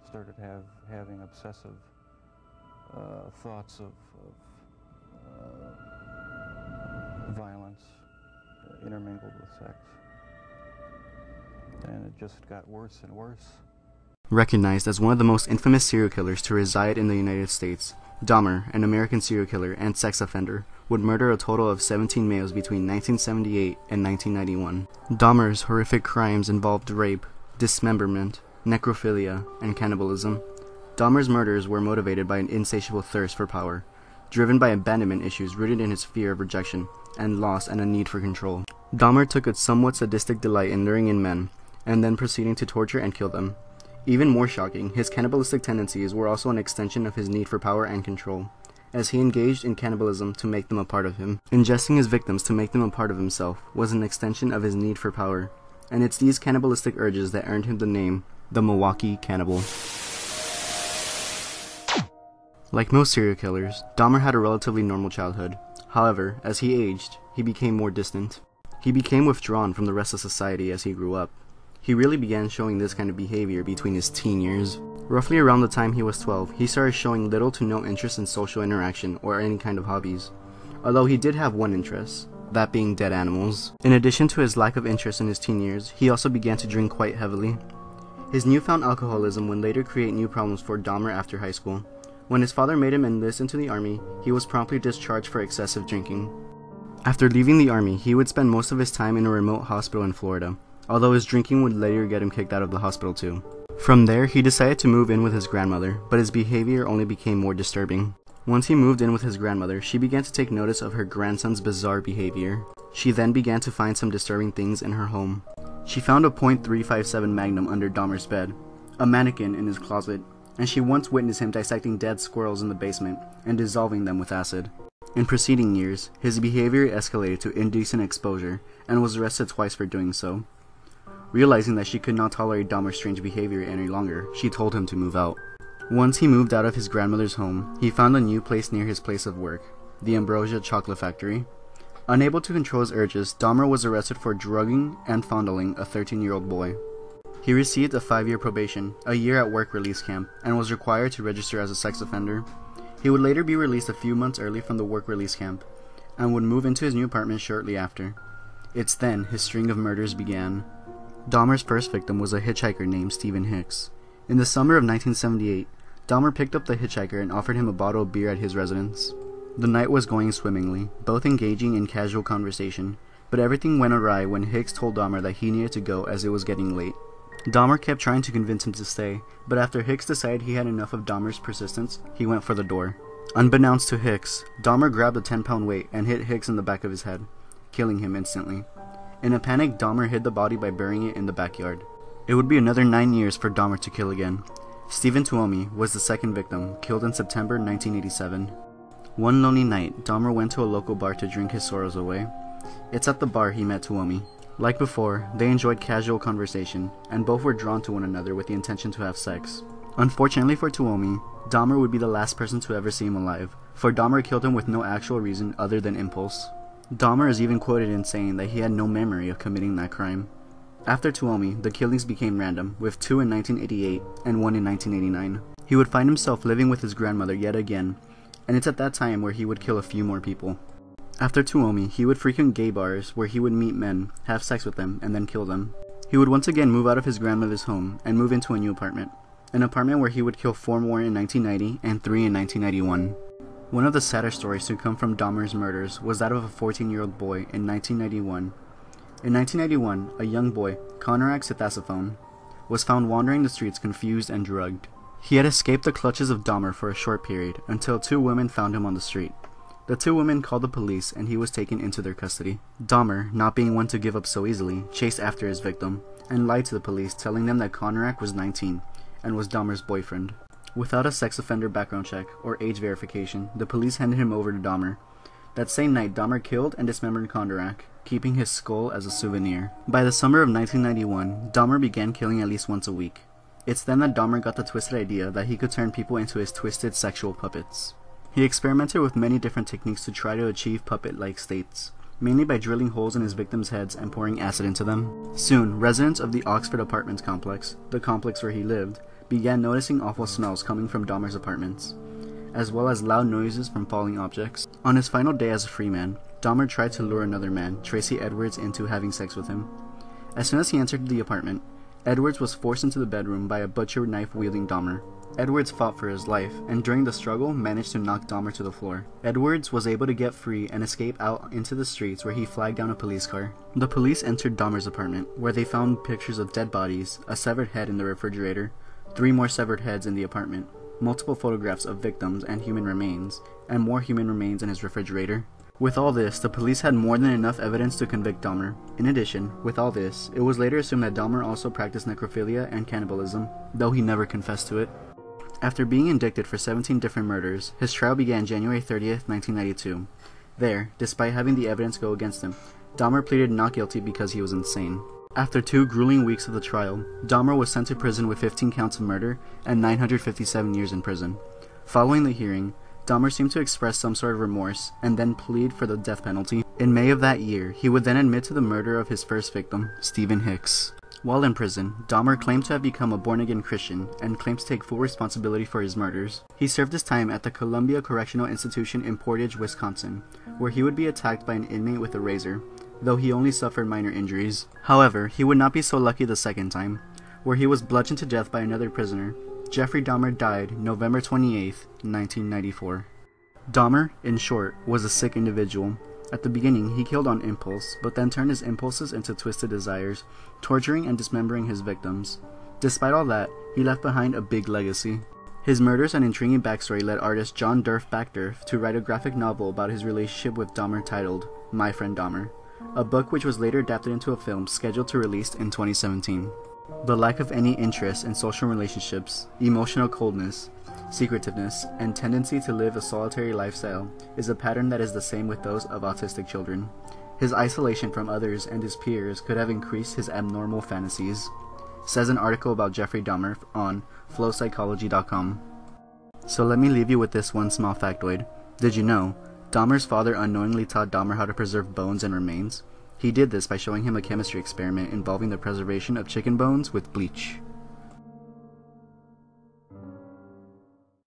started having obsessive thoughts of violence intermingled with sex. And it just got worse and worse. Recognized as one of the most infamous serial killers to reside in the United States, Dahmer, an American serial killer and sex offender, would murder a total of 17 males between 1978 and 1991. Dahmer's horrific crimes involved rape, dismemberment, necrophilia, and cannibalism. Dahmer's murders were motivated by an insatiable thirst for power, driven by abandonment issues rooted in his fear of rejection and loss and a need for control. Dahmer took a somewhat sadistic delight in luring in men, and then proceeding to torture and kill them. Even more shocking, his cannibalistic tendencies were also an extension of his need for power and control, as he engaged in cannibalism to make them a part of him. Ingesting his victims to make them a part of himself was an extension of his need for power, and it's these cannibalistic urges that earned him the name, the Milwaukee Cannibal. Like most serial killers, Dahmer had a relatively normal childhood. However, as he aged, he became more distant. He became withdrawn from the rest of society as he grew up. He really began showing this kind of behavior between his teen years. Roughly around the time he was 12, he started showing little to no interest in social interaction or any kind of hobbies, although he did have one interest, that being dead animals. In addition to his lack of interest in his teen years, he also began to drink quite heavily. His newfound alcoholism would later create new problems for Dahmer after high school. When his father made him enlist into the army, he was promptly discharged for excessive drinking. After leaving the army, he would spend most of his time in a remote hospital in Florida, although his drinking would later get him kicked out of the hospital too. From there, he decided to move in with his grandmother, but his behavior only became more disturbing. Once he moved in with his grandmother, she began to take notice of her grandson's bizarre behavior. She then began to find some disturbing things in her home. She found a .357 Magnum under Dahmer's bed, a mannequin in his closet, and she once witnessed him dissecting dead squirrels in the basement and dissolving them with acid. In preceding years, his behavior escalated to indecent exposure and was arrested twice for doing so. Realizing that she could not tolerate Dahmer's strange behavior any longer, she told him to move out. Once he moved out of his grandmother's home, he found a new place near his place of work, the Ambrosia Chocolate Factory. Unable to control his urges, Dahmer was arrested for drugging and fondling a 13-year-old boy. He received a 5-year probation, a year at work release camp, and was required to register as a sex offender. He would later be released a few months early from the work release camp, and would move into his new apartment shortly after. It's then his string of murders began. Dahmer's first victim was a hitchhiker named Stephen Hicks. In the summer of 1978, Dahmer picked up the hitchhiker and offered him a bottle of beer at his residence. The night was going swimmingly, both engaging in casual conversation, but everything went awry when Hicks told Dahmer that he needed to go as it was getting late. Dahmer kept trying to convince him to stay, but after Hicks decided he had enough of Dahmer's persistence, he went for the door. Unbeknownst to Hicks, Dahmer grabbed a 10-pound weight and hit Hicks in the back of his head, killing him instantly. In a panic, Dahmer hid the body by burying it in the backyard. It would be another 9 years for Dahmer to kill again. Stephen Thome was the second victim, killed in September 1987. One lonely night, Dahmer went to a local bar to drink his sorrows away. It's at the bar he met Thome. Like before, they enjoyed casual conversation, and both were drawn to one another with the intention to have sex. Unfortunately for Thome, Dahmer would be the last person to ever see him alive, for Dahmer killed him with no actual reason other than impulse. Dahmer is even quoted in saying that he had no memory of committing that crime. After Thome, the killings became random, with 2 in 1988 and 1 in 1989. He would find himself living with his grandmother yet again, and it's at that time where he would kill a few more people. After Thome, he would frequent gay bars where he would meet men, have sex with them, and then kill them. He would once again move out of his grandmother's home and move into a new apartment, an apartment where he would kill 4 more in 1990 and 3 in 1991. One of the sadder stories to come from Dahmer's murders was that of a 14-year-old boy in 1991. In 1991, a young boy, Conrad Cithasophone, was found wandering the streets confused and drugged. He had escaped the clutches of Dahmer for a short period until 2 women found him on the street. The 2 women called the police and he was taken into their custody. Dahmer, not being one to give up so easily, chased after his victim and lied to the police, telling them that Conrad was 19 and was Dahmer's boyfriend. Without a sex offender background check or age verification, the police handed him over to Dahmer. That same night, Dahmer killed and dismembered Conrad, keeping his skull as a souvenir. By the summer of 1991, Dahmer began killing at least once a week. It's then that Dahmer got the twisted idea that he could turn people into his twisted sexual puppets. He experimented with many different techniques to try to achieve puppet-like states, mainly by drilling holes in his victims' heads and pouring acid into them. Soon, residents of the Oxford Apartments complex, the complex where he lived, began noticing awful smells coming from Dahmer's apartments, as well as loud noises from falling objects. On his final day as a free man, Dahmer tried to lure another man, Tracy Edwards, into having sex with him. As soon as he entered the apartment, Edwards was forced into the bedroom by a butcher knife-wielding Dahmer. Edwards fought for his life, and during the struggle managed to knock Dahmer to the floor. Edwards was able to get free and escape out into the streets, where he flagged down a police car. The police entered Dahmer's apartment, where they found pictures of dead bodies, a severed head in the refrigerator, 3 more severed heads in the apartment, multiple photographs of victims and human remains, and more human remains in his refrigerator. With all this, the police had more than enough evidence to convict Dahmer. In addition, with all this, it was later assumed that Dahmer also practiced necrophilia and cannibalism, though he never confessed to it. After being indicted for 17 different murders, his trial began January 30th, 1992. There, despite having the evidence go against him, Dahmer pleaded not guilty because he was insane. After 2 grueling weeks of the trial, Dahmer was sent to prison with 15 counts of murder and 957 years in prison. Following the hearing, Dahmer seemed to express some sort of remorse and then plead for the death penalty. In May of that year, he would then admit to the murder of his first victim, Stephen Hicks. While in prison, Dahmer claimed to have become a born-again Christian and claimed to take full responsibility for his murders. He served his time at the Columbia Correctional Institution in Portage, Wisconsin, where he would be attacked by an inmate with a razor, though he only suffered minor injuries. However, he would not be so lucky the second time, where he was bludgeoned to death by another prisoner. Jeffrey Dahmer died November 28, 1994. Dahmer, in short, was a sick individual. At the beginning, he killed on impulse, but then turned his impulses into twisted desires, torturing and dismembering his victims. Despite all that, he left behind a big legacy. His murders and intriguing backstory led artist John Durf Backdurf to write a graphic novel about his relationship with Dahmer titled My Friend Dahmer, a book which was later adapted into a film scheduled to release in 2017. The lack of any interest in social relationships, emotional coldness, secretiveness, and tendency to live a solitary lifestyle is a pattern that is the same with those of autistic children. His isolation from others and his peers could have increased his abnormal fantasies, says an article about Jeffrey Dahmer on flowpsychology.com. So let me leave you with this one small factoid. Did you know, Dahmer's father unknowingly taught Dahmer how to preserve bones and remains? He did this by showing him a chemistry experiment involving the preservation of chicken bones with bleach.